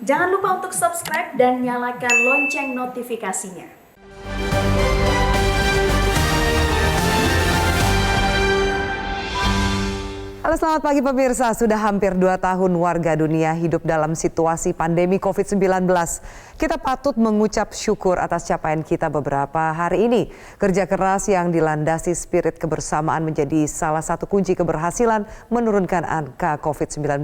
Jangan lupa untuk subscribe dan nyalakan lonceng notifikasinya. Halo, selamat pagi pemirsa. Sudah hampir 2 tahun warga dunia hidup dalam situasi pandemi COVID-19. Kita patut mengucap syukur atas capaian kita beberapa hari ini. Kerja keras yang dilandasi spirit kebersamaan menjadi salah satu kunci keberhasilan menurunkan angka COVID-19.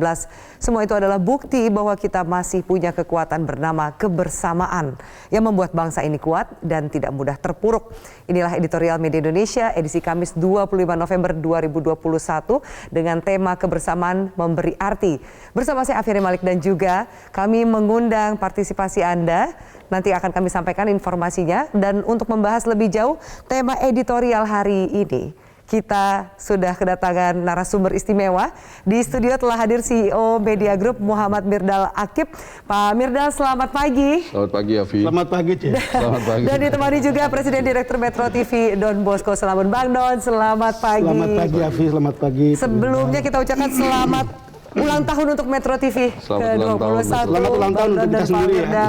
Semua itu adalah bukti bahwa kita masih punya kekuatan bernama kebersamaan yang membuat bangsa ini kuat dan tidak mudah terpuruk. Inilah editorial Media Indonesia edisi Kamis 25 November 2021 dengan tema kebersamaan memberi arti. Bersama saya Afiani Malik dan juga kami mengundang partisipasi Anda. Nanti akan kami sampaikan informasinya, dan untuk membahas lebih jauh tema editorial hari ini, kita sudah kedatangan narasumber istimewa. Di studio telah hadir CEO Media Group Muhammad Mirdal Akib. Pak Mirdal, selamat pagi. Selamat pagi, Afi. Selamat pagi, Cik. Selamat pagi. Dan ditemani juga Presiden Direktur Metro TV Don Bosco Salamun. Bang Don, selamat pagi. Selamat pagi, Afi. Selamat pagi. Sebelumnya kita ucapkan selamat ulang tahun untuk Metro TV ke-21. Selamat ulang tahun untuk kita sendiri ya.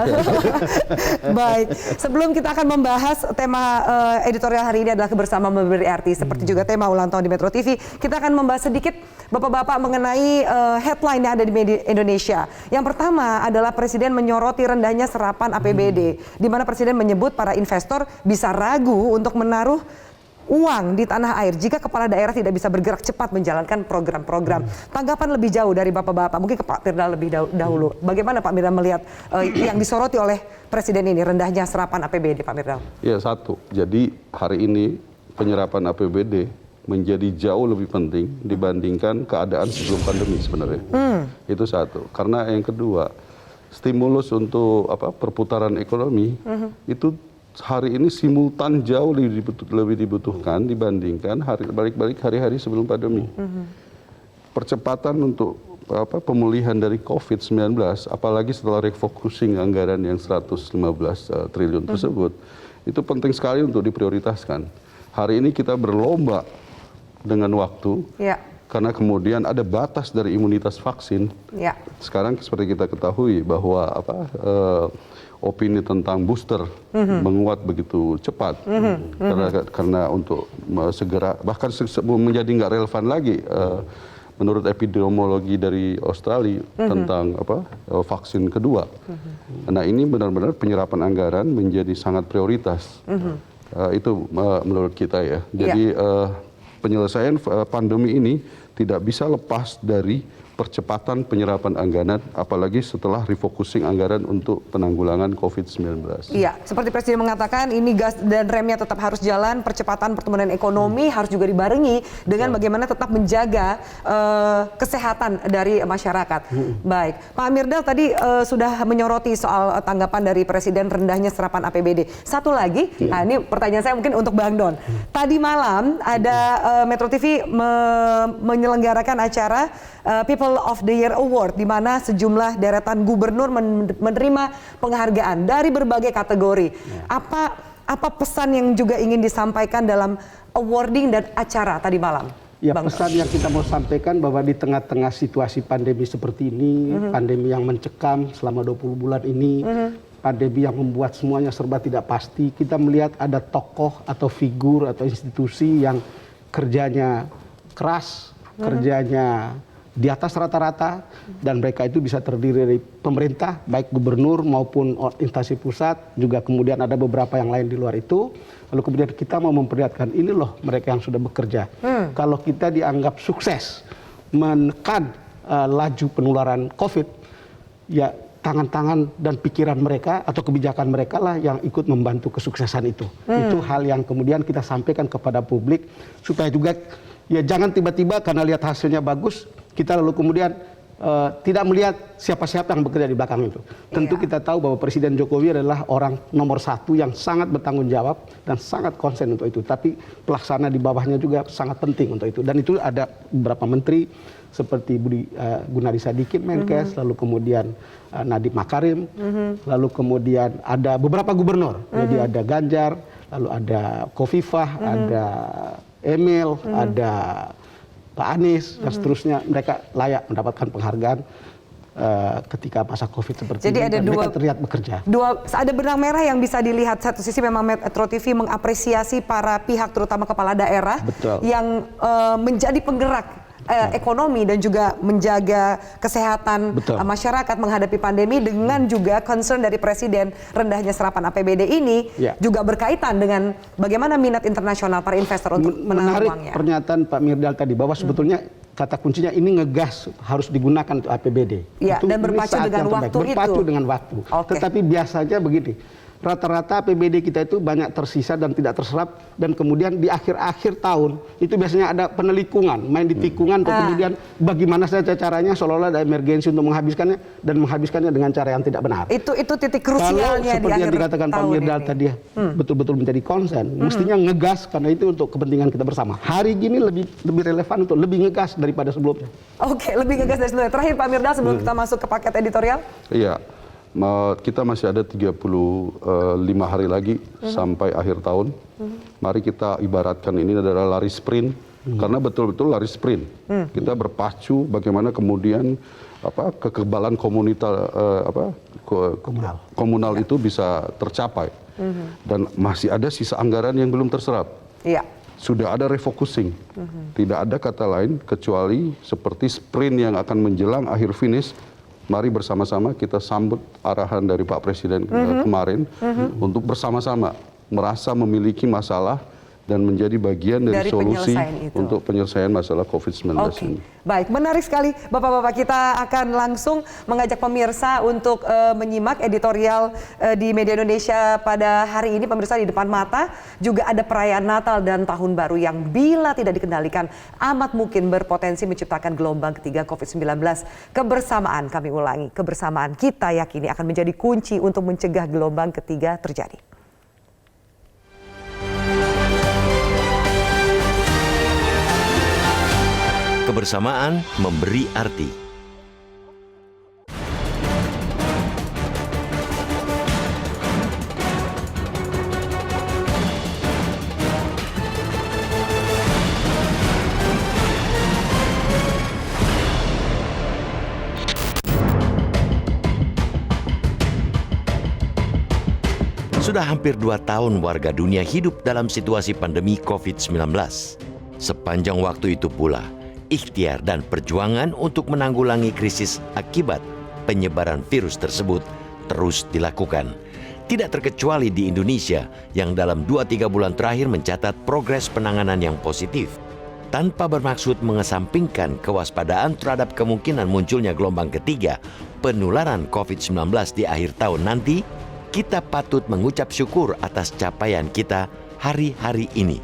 Baik, sebelum kita akan membahas tema editorial hari ini adalah kebersamaan memberi arti, seperti juga tema ulang tahun di Metro TV, kita akan membahas sedikit Bapak-bapak mengenai headline yang ada di Media Indonesia. Yang pertama adalah Presiden menyoroti rendahnya serapan APBD, di mana Presiden menyebut para investor bisa ragu untuk menaruh uang di tanah air jika kepala daerah tidak bisa bergerak cepat menjalankan program-program. Tanggapan lebih jauh dari Bapak-bapak, mungkin ke Pak Mirdal lebih dahulu. Bagaimana Pak Mirdal melihat yang disoroti oleh Presiden ini, rendahnya serapan APBD, Pak Mirdal? Ya, satu. Jadi hari ini penyerapan APBD menjadi jauh lebih penting dibandingkan keadaan sebelum pandemi sebenarnya. Itu satu. Karena yang kedua, stimulus untuk perputaran ekonomi itu hari ini simultan jauh lebih dibutuhkan dibandingkan balik-balik hari-hari sebelum pandemi. Percepatan untuk pemulihan dari COVID-19, apalagi setelah refocusing anggaran yang 115 triliun tersebut, itu penting sekali untuk diprioritaskan. Hari ini kita berlomba dengan waktu, karena kemudian ada batas dari imunitas vaksin. Sekarang seperti kita ketahui bahwa opini tentang booster menguat begitu cepat, karena untuk segera, bahkan menjadi nggak relevan lagi menurut epidemiologi dari Australia tentang vaksin kedua. Nah, ini benar-benar penyerapan anggaran menjadi sangat prioritas. Itu menurut kita ya. Jadi penyelesaian pandemi ini tidak bisa lepas dari percepatan penyerapan anggaran, apalagi setelah refocusing anggaran untuk penanggulangan COVID-19. Iya, seperti Presiden mengatakan, ini gas dan remnya tetap harus jalan, percepatan pertumbuhan ekonomi harus juga dibarengi dengan bagaimana tetap menjaga kesehatan dari masyarakat. Baik, Pak Mirdal tadi sudah menyoroti soal tanggapan dari Presiden rendahnya serapan APBD. Satu lagi, nah ini pertanyaan saya mungkin untuk Bang Don. Tadi malam ada Metro TV menyelenggarakan acara People of the Year Award, di mana sejumlah deretan gubernur menerima penghargaan dari berbagai kategori. Apa pesan yang juga ingin disampaikan dalam awarding dan acara tadi malam? Ya, pesan yang kita mau sampaikan bahwa di tengah-tengah situasi pandemi seperti ini, pandemi yang mencekam selama 20 bulan ini, pandemi yang membuat semuanya serba tidak pasti, kita melihat ada tokoh atau figur atau institusi yang kerjanya keras, kerjanya di atas rata-rata, dan mereka itu bisa terdiri dari pemerintah, baik gubernur maupun instansi pusat, juga kemudian ada beberapa yang lain di luar itu. Lalu kemudian kita mau memperlihatkan ini loh mereka yang sudah bekerja. Kalau kita dianggap sukses menekan laju penularan COVID, ya tangan-tangan dan pikiran mereka atau kebijakan mereka lah yang ikut membantu kesuksesan itu. Itu hal yang kemudian kita sampaikan kepada publik, supaya juga ya jangan tiba-tiba karena lihat hasilnya bagus, kita lalu kemudian tidak melihat siapa-siapa yang bekerja di belakang itu. Tentu kita tahu bahwa Presiden Jokowi adalah orang nomor 1 yang sangat bertanggung jawab dan sangat konsen untuk itu. Tapi pelaksana di bawahnya juga sangat penting untuk itu. Dan itu ada beberapa menteri seperti Budi Gunadi Sadikin, Menkes, lalu kemudian Nadiem Makarim, lalu kemudian ada beberapa gubernur. Jadi ada Ganjar, lalu ada Kofifah, ada Emil, ada Pak Anies, dan seterusnya. Mereka layak mendapatkan penghargaan ketika masa COVID seperti Jadi ini. ada Dan mereka terlihat bekerja. Ada benang merah yang bisa dilihat. Satu sisi memang Metro TV mengapresiasi para pihak, terutama kepala daerah, Betul. yang menjadi penggerak ekonomi dan juga menjaga kesehatan masyarakat menghadapi pandemi, dengan juga concern dari Presiden rendahnya serapan APBD ini juga berkaitan dengan bagaimana minat internasional para investor untuk menanam Menarik uangnya. pernyataan Pak Mirdal tadi bahwa sebetulnya kata kuncinya ini ngegas harus digunakan untuk APBD. Ya, dan berpacu dengan waktu itu. Berpacu dengan waktu. Oke. Tetapi biasanya begini, rata-rata APBD kita itu banyak tersisa dan tidak terserap, dan kemudian di akhir-akhir tahun itu biasanya ada penelikungan, main di tikungan, kemudian bagaimana saja caranya seolah-olah ada emergensi untuk menghabiskannya, dan menghabiskannya dengan cara yang tidak benar. Itu titik Kalau krusialnya di seperti akhir yang dikatakan Pak tahun Mirdal ini. tadi betul-betul menjadi konsen, mestinya ngegas karena itu untuk kepentingan kita bersama. Hari gini lebih relevan untuk lebih ngegas daripada sebelumnya. Oke, lebih ngegas dari sebelumnya. Terakhir Pak Mirdal, sebelum kita masuk ke paket editorial. Iya, kita masih ada 35 hari lagi sampai akhir tahun. Mari kita ibaratkan ini adalah lari sprint, karena betul-betul lari sprint. Kita berpacu bagaimana kemudian kekebalan komunal itu bisa tercapai. Dan masih ada sisa anggaran yang belum terserap. Iya. Sudah ada refocusing. Tidak ada kata lain kecuali seperti sprint yang akan menjelang akhir finish. Mari bersama-sama kita sambut arahan dari Pak Presiden kemarin untuk bersama-sama merasa memiliki masalah dan menjadi bagian dari solusi untuk penyelesaian masalah COVID-19 ini. Baik, menarik sekali Bapak-Bapak. Kita akan langsung mengajak pemirsa untuk menyimak editorial di Media Indonesia pada hari ini. Pemirsa, di depan mata juga ada perayaan Natal dan Tahun Baru yang bila tidak dikendalikan amat mungkin berpotensi menciptakan gelombang ketiga COVID-19. Kebersamaan, kami ulangi, kebersamaan kita yakini akan menjadi kunci untuk mencegah gelombang ketiga terjadi. Kebersamaan memberi arti. Sudah hampir 2 tahun warga dunia hidup dalam situasi pandemi COVID-19. Sepanjang waktu itu pula, ikhtiar dan perjuangan untuk menanggulangi krisis akibat penyebaran virus tersebut terus dilakukan. Tidak terkecuali di Indonesia yang dalam 2-3 bulan terakhir mencatat progres penanganan yang positif. Tanpa bermaksud mengesampingkan kewaspadaan terhadap kemungkinan munculnya gelombang ketiga penularan COVID-19 di akhir tahun nanti, kita patut mengucap syukur atas capaian kita hari-hari ini.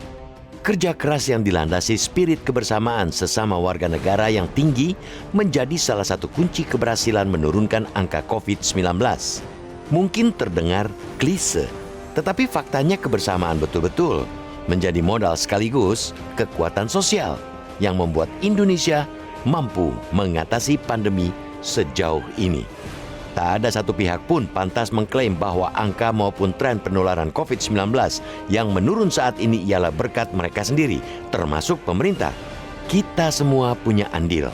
Kerja keras yang dilandasi spirit kebersamaan sesama warga negara yang tinggi menjadi salah satu kunci keberhasilan menurunkan angka COVID-19. Mungkin terdengar klise, tetapi faktanya kebersamaan betul-betul menjadi modal sekaligus kekuatan sosial yang membuat Indonesia mampu mengatasi pandemi sejauh ini. Tak ada satu pihak pun pantas mengklaim bahwa angka maupun tren penularan COVID-19 yang menurun saat ini ialah berkat mereka sendiri, termasuk pemerintah. Kita semua punya andil.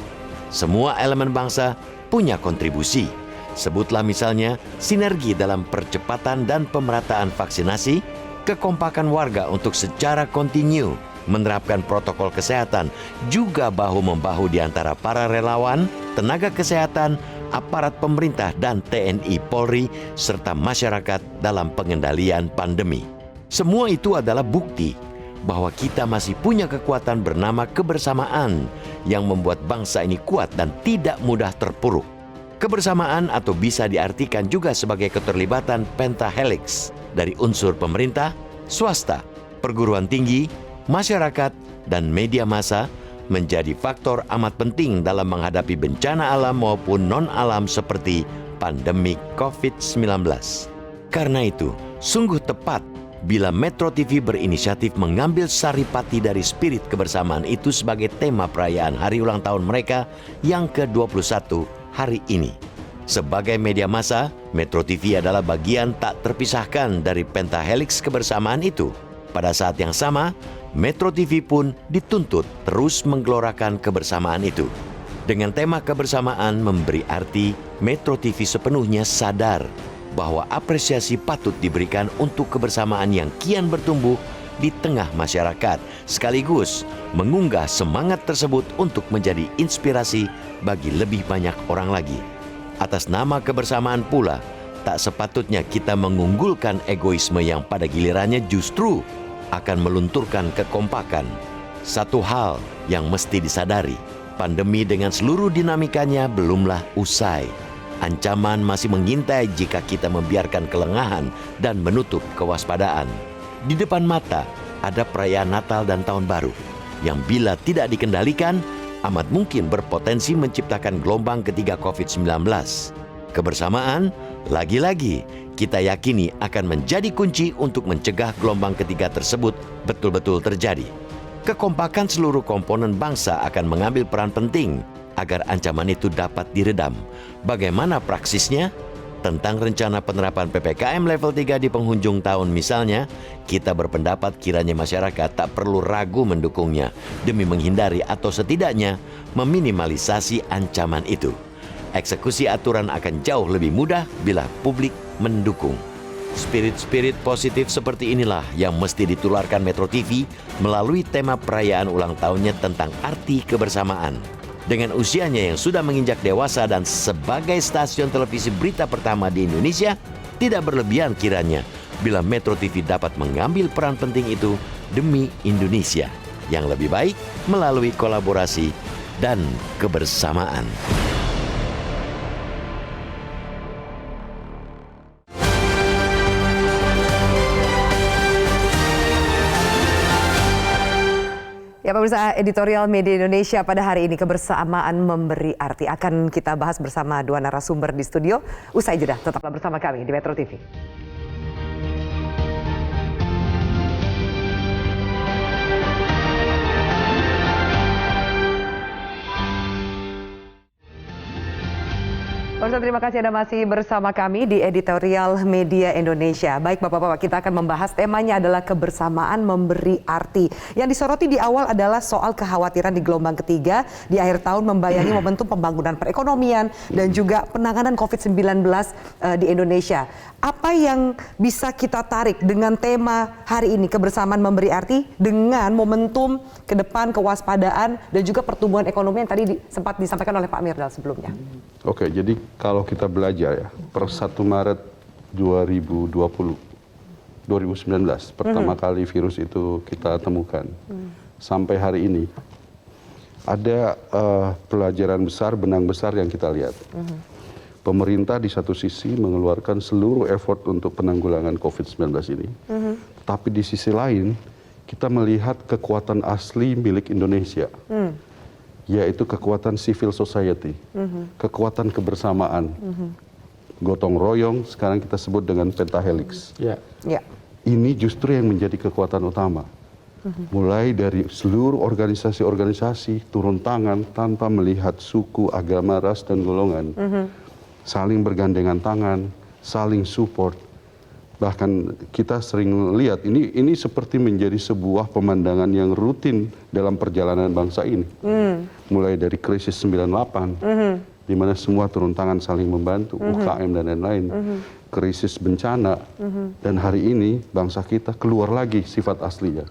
Semua elemen bangsa punya kontribusi. Sebutlah misalnya sinergi dalam percepatan dan pemerataan vaksinasi, kekompakan warga untuk secara kontinu menerapkan protokol kesehatan, juga bahu-membahu di antara para relawan, tenaga kesehatan, aparat pemerintah dan TNI Polri, serta masyarakat dalam pengendalian pandemi. Semua itu adalah bukti bahwa kita masih punya kekuatan bernama kebersamaan yang membuat bangsa ini kuat dan tidak mudah terpuruk. Kebersamaan atau bisa diartikan juga sebagai keterlibatan pentahelix dari unsur pemerintah, swasta, perguruan tinggi, masyarakat, dan media massa menjadi faktor amat penting dalam menghadapi bencana alam maupun non-alam seperti pandemi COVID-19. Karena itu, sungguh tepat bila Metro TV berinisiatif mengambil saripati dari spirit kebersamaan itu sebagai tema perayaan hari ulang tahun mereka yang ke-21 hari ini. Sebagai media massa, Metro TV adalah bagian tak terpisahkan dari pentahelix kebersamaan itu. Pada saat yang sama, Metro TV pun dituntut terus menggelorakan kebersamaan itu. Dengan tema kebersamaan memberi arti Metro TV sepenuhnya sadar bahwa apresiasi patut diberikan untuk kebersamaan yang kian bertumbuh di tengah masyarakat, sekaligus mengunggah semangat tersebut untuk menjadi inspirasi bagi lebih banyak orang lagi. Atas nama kebersamaan pula, tak sepatutnya kita mengunggulkan egoisme yang pada gilirannya justru akan melunturkan kekompakan. Satu hal yang mesti disadari, pandemi dengan seluruh dinamikanya belumlah usai. Ancaman masih mengintai jika kita membiarkan kelengahan dan menutup kewaspadaan. Di depan mata ada perayaan Natal dan Tahun Baru yang bila tidak dikendalikan amat mungkin berpotensi menciptakan gelombang ketiga COVID-19. Kebersamaan, lagi-lagi kita yakini akan menjadi kunci untuk mencegah gelombang ketiga tersebut betul-betul terjadi. Kekompakan seluruh komponen bangsa akan mengambil peran penting agar ancaman itu dapat diredam. Bagaimana praksisnya? Tentang rencana penerapan PPKM level 3 di penghujung tahun misalnya, kita berpendapat kiranya masyarakat tak perlu ragu mendukungnya demi menghindari atau setidaknya meminimalisasi ancaman itu. Eksekusi aturan akan jauh lebih mudah bila publik mendukung. Spirit-spirit positif seperti inilah yang mesti ditularkan Metro TV melalui tema perayaan ulang tahunnya tentang arti kebersamaan. Dengan usianya yang sudah menginjak dewasa dan sebagai stasiun televisi berita pertama di Indonesia, tidak berlebihan kiranya bila Metro TV dapat mengambil peran penting itu demi Indonesia yang lebih baik melalui kolaborasi dan kebersamaan. Ya pemirsa, editorial Media Indonesia pada hari ini kebersamaan memberi arti. Akan kita bahas bersama dua narasumber di studio. Usai jeda, tetaplah bersama kami di Metro TV. Pemirsa, terima kasih Anda masih bersama kami di editorial Media Indonesia. Baik Bapak-Bapak, kita akan membahas temanya adalah kebersamaan memberi arti. Yang disoroti di awal adalah soal kekhawatiran di gelombang ketiga di akhir tahun membayangi momentum pembangunan perekonomian dan juga penanganan COVID-19 di Indonesia. Apa yang bisa kita tarik dengan tema hari ini, kebersamaan memberi arti, dengan momentum ke depan kewaspadaan dan juga pertumbuhan ekonomi yang tadi sempat disampaikan oleh Pak Mirdal sebelumnya? Oke, jadi kalau kita belajar ya, per 1 Maret 2019, pertama kali virus itu kita temukan, sampai hari ini, ada pelajaran besar, benang besar yang kita lihat. Pemerintah di satu sisi mengeluarkan seluruh effort untuk penanggulangan COVID-19 ini, tapi di sisi lain, kita melihat kekuatan asli milik Indonesia. Yaitu kekuatan civil society, kekuatan kebersamaan, gotong royong, sekarang kita sebut dengan pentahelix. Ini justru yang menjadi kekuatan utama. Mulai dari seluruh organisasi-organisasi turun tangan tanpa melihat suku, agama, ras, dan golongan. Saling bergandengan tangan, saling support. Bahkan kita sering lihat ini seperti menjadi sebuah pemandangan yang rutin dalam perjalanan bangsa ini. Mulai dari krisis 98, di mana semua turun tangan saling membantu, UKM dan lain-lain. Krisis bencana, dan hari ini bangsa kita keluar lagi sifat aslinya.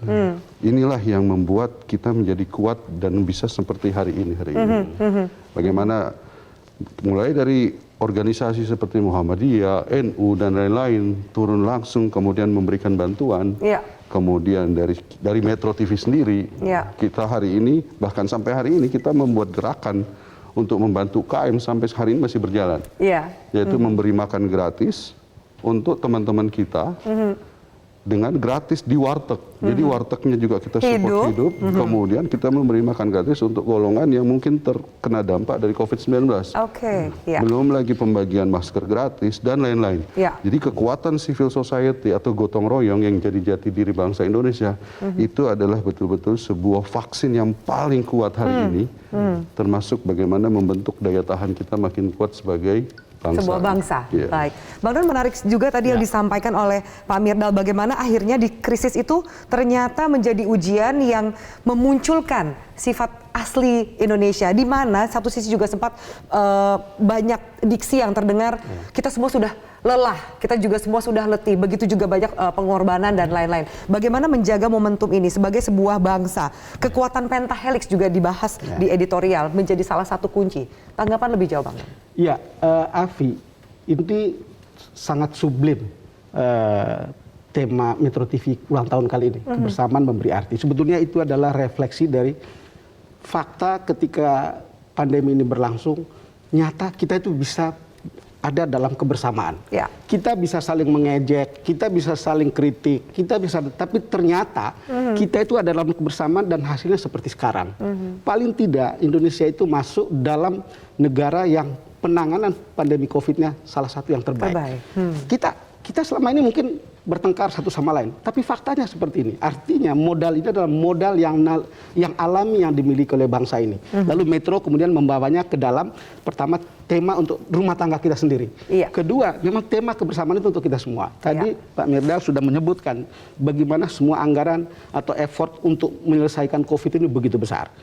Inilah yang membuat kita menjadi kuat dan bisa seperti hari ini. Bagaimana mulai dari organisasi seperti Muhammadiyah, NU, dan lain-lain turun langsung kemudian memberikan bantuan. Kemudian dari Metro TV sendiri, kita hari ini, bahkan sampai hari ini kita membuat gerakan untuk membantu UKM sampai hari ini masih berjalan. Yaitu memberi makan gratis untuk teman-teman kita dengan gratis di warteg. Jadi wartegnya juga kita support hidup. Kemudian kita memberi makan gratis untuk golongan yang mungkin terkena dampak dari COVID-19. Belum lagi pembagian masker gratis dan lain-lain. Jadi kekuatan civil society atau gotong royong yang jadi jati diri bangsa Indonesia itu adalah betul-betul sebuah vaksin yang paling kuat hari ini. Termasuk bagaimana membentuk daya tahan kita makin kuat sebagai sebuah bangsa. Baik, Bang Don, menarik juga tadi yang disampaikan oleh Pak Mirdal, bagaimana akhirnya di krisis itu ternyata menjadi ujian yang memunculkan sifat asli Indonesia, di mana satu sisi juga sempat banyak diksi yang terdengar, kita semua sudah lelah, kita juga semua sudah letih, begitu juga banyak pengorbanan dan lain-lain. Bagaimana menjaga momentum ini sebagai sebuah bangsa? Kekuatan pentahelix juga dibahas di editorial, menjadi salah satu kunci. Tanggapan lebih jauh, Bang. Ya, Afi, ini sangat sublim tema Metro TV ulang tahun kali ini, kebersamaan memberi arti. Sebetulnya itu adalah refleksi dari fakta ketika pandemi ini berlangsung, nyata kita itu bisa ada dalam kebersamaan. Ya. Kita bisa saling mengejek, kita bisa saling kritik, kita bisa, tapi ternyata kita itu ada dalam kebersamaan dan hasilnya seperti sekarang. Paling tidak Indonesia itu masuk dalam negara yang penanganan pandemi COVID-nya salah satu yang terbaik. Kita selama ini mungkin bertengkar satu sama lain, tapi faktanya seperti ini. Artinya modal ini adalah modal yang alami yang dimiliki oleh bangsa ini. Lalu Metro kemudian membawanya ke dalam, pertama tema untuk rumah tangga kita sendiri. Kedua, memang tema kebersamaan itu untuk kita semua. Tadi Pak Mirdal sudah menyebutkan bagaimana semua anggaran atau effort untuk menyelesaikan COVID ini begitu besar.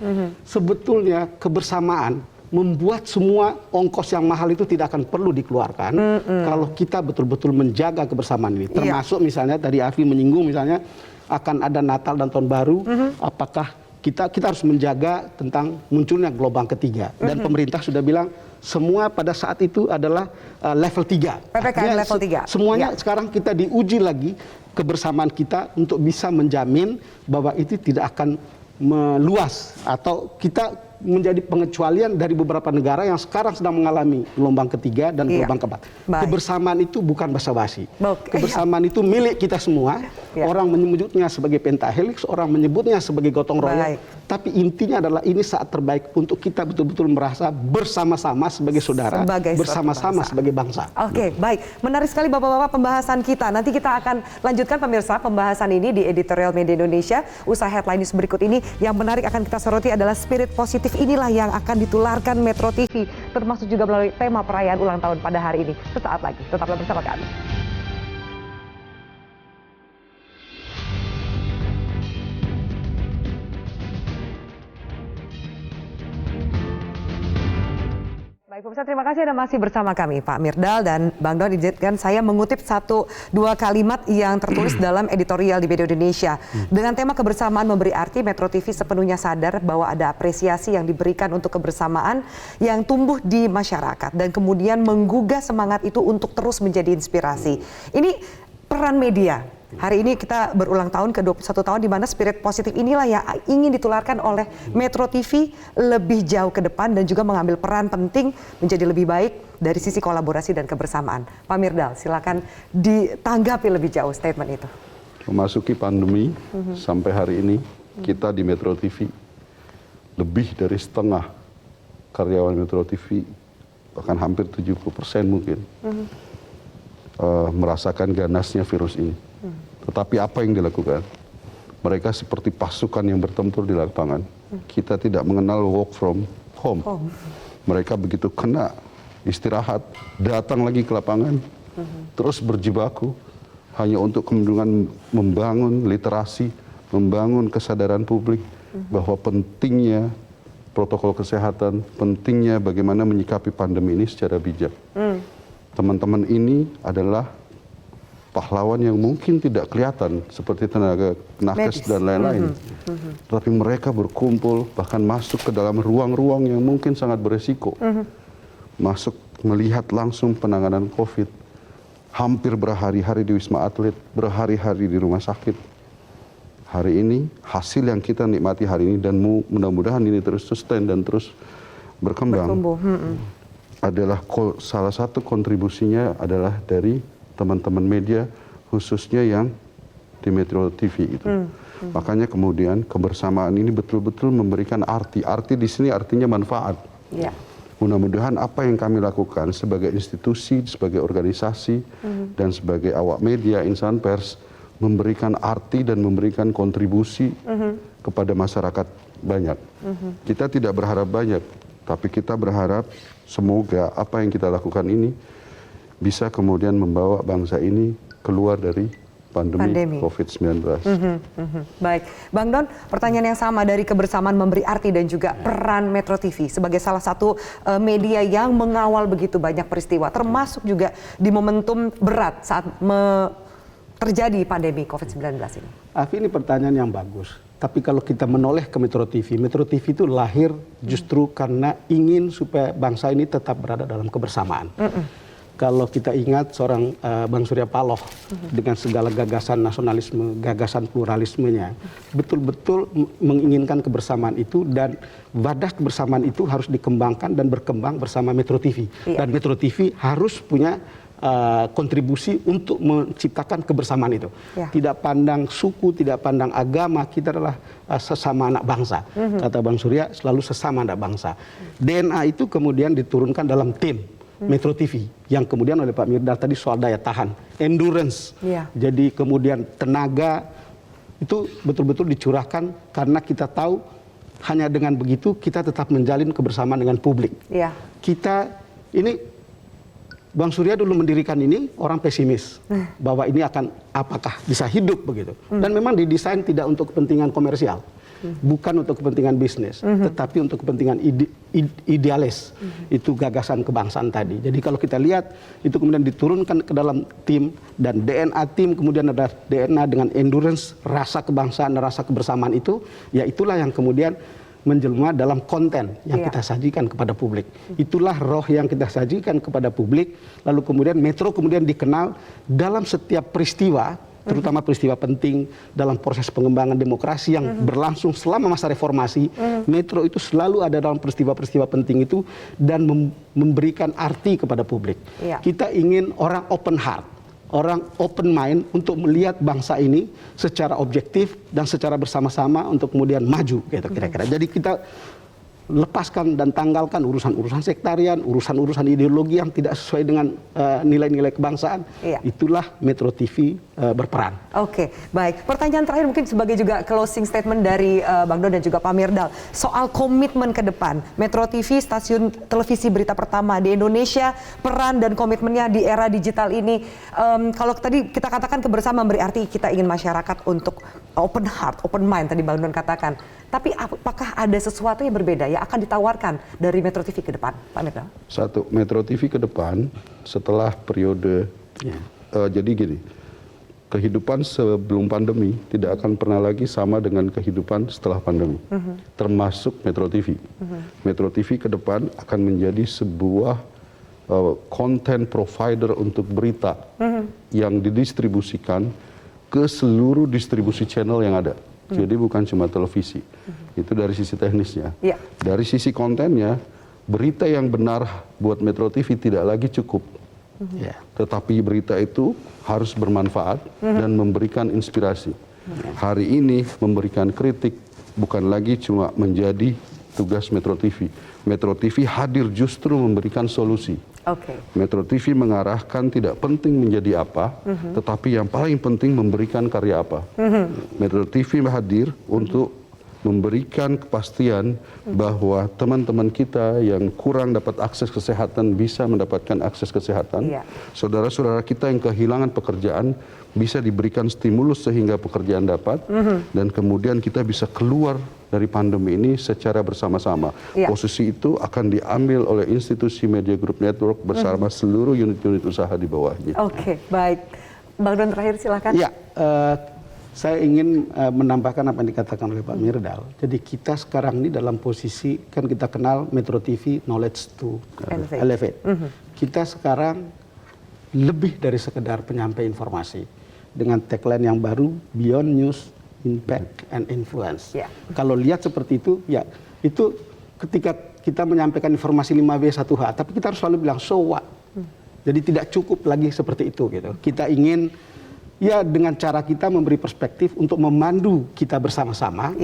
Sebetulnya kebersamaan membuat semua ongkos yang mahal itu tidak akan perlu dikeluarkan kalau kita betul-betul menjaga kebersamaan ini. Termasuk misalnya tadi Afi menyinggung misalnya akan ada Natal dan Tahun Baru, apakah kita harus menjaga tentang munculnya gelombang ketiga. Dan pemerintah sudah bilang semua pada saat itu adalah level 3. PPKM level 3. Semuanya sekarang kita diuji lagi kebersamaan kita untuk bisa menjamin bahwa itu tidak akan meluas atau kita menjadi pengecualian dari beberapa negara yang sekarang sedang mengalami gelombang ketiga dan gelombang keempat. Kebersamaan itu bukan basa-basi. Kebersamaan itu milik kita semua. Orang menyebutnya sebagai pentahelix, orang menyebutnya sebagai gotong royong. Tapi intinya adalah ini saat terbaik untuk kita betul-betul merasa bersama-sama sebagai saudara, bersama-sama sebagai bangsa. Oke, baik. Menarik sekali Bapak-Bapak pembahasan kita. Nanti kita akan lanjutkan pemirsa pembahasan ini di Editorial Media Indonesia. Usaha headline news berikut ini yang menarik akan kita soroti adalah spirit positif inilah yang akan ditularkan Metro TV, termasuk juga melalui tema perayaan ulang tahun pada hari ini. Sesaat lagi, tetaplah bersama kami. Baik pemirsa, terima kasih Anda masih bersama kami Pak Mirdal dan Bang Don. Izinkan saya mengutip 1-2 kalimat yang tertulis dalam editorial di Media Indonesia. Dengan tema kebersamaan memberi arti, Metro TV sepenuhnya sadar bahwa ada apresiasi yang diberikan untuk kebersamaan yang tumbuh di masyarakat dan kemudian menggugah semangat itu untuk terus menjadi inspirasi. Ini peran media. Hari ini kita berulang tahun ke-21 tahun di mana spirit positif inilah yang ingin ditularkan oleh Metro TV lebih jauh ke depan dan juga mengambil peran penting menjadi lebih baik dari sisi kolaborasi dan kebersamaan. Pak Mirdal, silakan ditanggapi lebih jauh statement itu. Memasuki pandemi sampai hari ini kita di Metro TV lebih dari setengah karyawan Metro TV, bahkan hampir 70% mungkin merasakan ganasnya virus ini. Tetapi apa yang dilakukan? Mereka seperti pasukan yang bertempur di lapangan. Kita tidak mengenal work from home. Mereka begitu kena istirahat, datang lagi ke lapangan, terus berjibaku hanya untuk kemudian membangun literasi, membangun kesadaran publik bahwa pentingnya protokol kesehatan, pentingnya bagaimana menyikapi pandemi ini secara bijak. Teman-teman ini adalah pahlawan yang mungkin tidak kelihatan seperti tenaga nakes dan lain-lain. Tapi mereka berkumpul, bahkan masuk ke dalam ruang-ruang yang mungkin sangat beresiko. Masuk melihat langsung penanganan COVID. Hampir berhari-hari di Wisma Atlet, berhari-hari di rumah sakit. Hari ini, hasil yang kita nikmati hari ini dan mudah-mudahan ini terus sustain dan terus berkembang. Adalah salah satu kontribusinya adalah dari teman-teman media khususnya yang di Metro TV itu. Makanya kemudian kebersamaan ini betul-betul memberikan arti. Arti di sini artinya manfaat. Mudah-mudahan apa yang kami lakukan sebagai institusi, sebagai organisasi, dan sebagai awak media, insan pers, memberikan arti dan memberikan kontribusi kepada masyarakat banyak. Kita tidak berharap banyak, tapi kita berharap semoga apa yang kita lakukan ini bisa kemudian membawa bangsa ini keluar dari pandemi. COVID-19. Baik, Bang Don, pertanyaan yang sama dari kebersamaan memberi arti dan juga peran Metro TV sebagai salah satu media yang mengawal begitu banyak peristiwa, termasuk juga di momentum berat saat terjadi pandemi COVID-19 ini. Afi, ini pertanyaan yang bagus. Tapi kalau kita menoleh ke Metro TV itu lahir justru karena ingin supaya bangsa ini tetap berada dalam kebersamaan. Kalau kita ingat seorang Bang Surya Paloh dengan segala gagasan nasionalisme, gagasan pluralismenya, betul-betul menginginkan kebersamaan itu, dan wadah kebersamaan itu harus dikembangkan dan berkembang bersama Metro TV. Dan Metro TV harus punya kontribusi untuk menciptakan kebersamaan itu. Tidak pandang suku, tidak pandang agama, kita adalah sesama anak bangsa. Kata Bang Surya, selalu sesama anak bangsa. DNA itu kemudian diturunkan dalam tim Metro TV, yang kemudian oleh Pak Mirdal tadi soal daya tahan, endurance. Jadi kemudian tenaga itu betul-betul dicurahkan karena kita tahu hanya dengan begitu kita tetap menjalin kebersamaan dengan publik. Kita ini, Bang Surya dulu mendirikan ini orang pesimis bahwa ini akan apakah bisa hidup begitu. Dan memang didesain tidak untuk kepentingan komersial. Bukan untuk kepentingan bisnis, tetapi untuk kepentingan idealis. Itu gagasan kebangsaan tadi. Jadi kalau kita lihat, itu kemudian diturunkan ke dalam tim, dan DNA tim kemudian ada DNA dengan endurance, rasa kebangsaan, rasa kebersamaan itu, ya itulah yang kemudian menjelma dalam konten yang kita sajikan kepada publik. Itulah roh yang kita sajikan kepada publik, lalu kemudian Metro kemudian dikenal dalam setiap peristiwa, terutama peristiwa penting dalam proses pengembangan demokrasi yang berlangsung selama masa reformasi. Metro itu selalu ada dalam peristiwa-peristiwa penting itu dan memberikan arti kepada publik. Kita ingin orang open heart, orang open mind untuk melihat bangsa ini secara objektif dan secara bersama-sama untuk kemudian maju, gitu kira-kira. Jadi kita lepaskan dan tanggalkan urusan-urusan sektarian, urusan-urusan ideologi yang tidak sesuai dengan nilai-nilai kebangsaan. Itulah Metro TV berperan. Oke, baik. Pertanyaan terakhir mungkin sebagai juga closing statement dari Bang Don dan juga Pak Mirdal soal komitmen ke depan. Metro TV, stasiun televisi berita pertama di Indonesia, peran dan komitmennya di era digital ini. Kalau tadi kita katakan kebersamaan beri arti kita ingin masyarakat untuk open heart, open mind tadi Bang Don katakan. Tapi apakah ada sesuatu yang berbeda yang akan ditawarkan dari Metro TV ke depan, Pak Mirdal? Satu, Metro TV ke depan setelah periode, jadi gini, kehidupan sebelum pandemi tidak akan pernah lagi sama dengan kehidupan setelah pandemi, termasuk Metro TV. Metro TV ke depan akan menjadi sebuah content provider untuk berita yang didistribusikan ke seluruh distribusi channel yang ada. Jadi bukan cuma televisi, itu dari sisi teknisnya. Dari sisi kontennya, berita yang benar buat Metro TV tidak lagi cukup. Tetapi berita itu harus bermanfaat dan memberikan inspirasi. Hari ini memberikan kritik bukan lagi cuma menjadi tugas Metro TV. Metro TV hadir justru memberikan solusi. Metro TV mengarahkan tidak penting menjadi apa, tetapi yang paling penting memberikan karya apa. Metro TV hadir untuk memberikan kepastian bahwa teman-teman kita yang kurang dapat akses kesehatan bisa mendapatkan akses kesehatan. Saudara-saudara kita yang kehilangan pekerjaan bisa diberikan stimulus sehingga pekerjaan dapat, dan kemudian kita bisa keluar dari pandemi ini secara bersama-sama. Posisi itu akan diambil oleh institusi Media Group Network bersama seluruh unit-unit usaha di bawahnya. Baik. Bang Don terakhir silakan. Saya ingin menambahkan apa yang dikatakan oleh Pak Mirdal. Jadi kita sekarang ini dalam posisi, kan kita kenal Metro TV knowledge to elevate. Kita sekarang lebih dari sekedar penyampai informasi. Dengan tagline yang baru, Beyond News, Impact and Influence. Kalau lihat seperti itu, ya itu ketika kita menyampaikan informasi 5W1H, tapi kita harus selalu bilang, so what? Jadi tidak cukup lagi seperti itu, gitu. Kita ingin, ya dengan cara kita memberi perspektif untuk memandu kita bersama-sama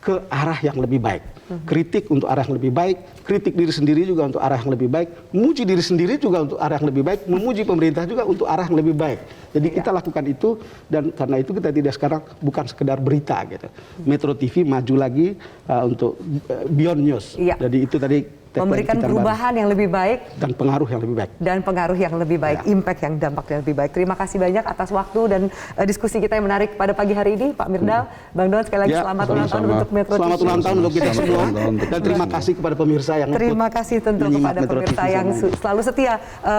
ke arah yang lebih baik. Kritik untuk arah yang lebih baik, kritik diri sendiri juga untuk arah yang lebih baik, memuji diri sendiri juga untuk arah yang lebih baik, memuji pemerintah juga untuk arah yang lebih baik. Jadi kita lakukan itu, dan karena itu kita tidak sekarang bukan sekedar berita, gitu. Metro TV maju lagi untuk Beyond News. Jadi itu tadi memberikan kita perubahan yang lebih baik dan pengaruh yang lebih baik. dan pengaruh yang lebih baik, impact yang dampak yang lebih baik. Terima kasih banyak atas waktu dan diskusi kita yang menarik pada pagi hari ini, Pak Mirdal, Bang Don, sekali lagi selamat ulang tahun untuk Metro TV. Selamat ulang tahun untuk kita semua dan terima kasih kepada pemirsa yang Terima kasih tentu kepada pemirsa yang selalu setia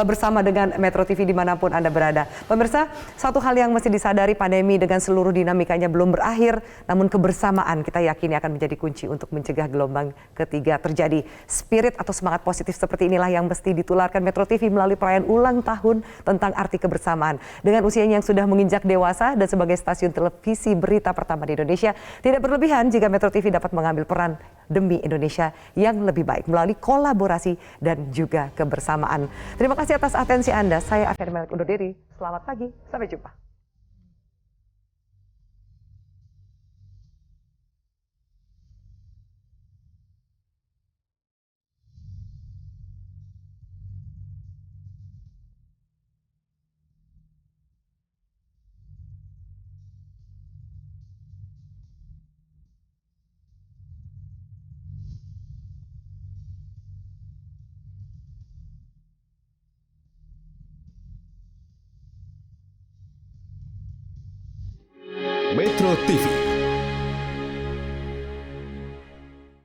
bersama dengan Metro TV dimanapun Anda berada. Pemirsa, satu hal yang mesti disadari, pandemi dengan seluruh dinamikanya belum berakhir, namun kebersamaan kita yakini akan menjadi kunci untuk mencegah gelombang ketiga terjadi. Spirit atau semangat positif seperti inilah yang mesti ditularkan Metro TV melalui perayaan ulang tahun tentang arti kebersamaan. Dengan usianya yang sudah menginjak dewasa dan sebagai stasiun televisi berita pertama di Indonesia, tidak berlebihan jika Metro TV dapat mengambil peran demi Indonesia yang lebih baik melalui kolaborasi dan juga kebersamaan. Terima kasih atas atensi Anda. Saya Afiani Malik undur diri. Selamat pagi, sampai jumpa. Metro TV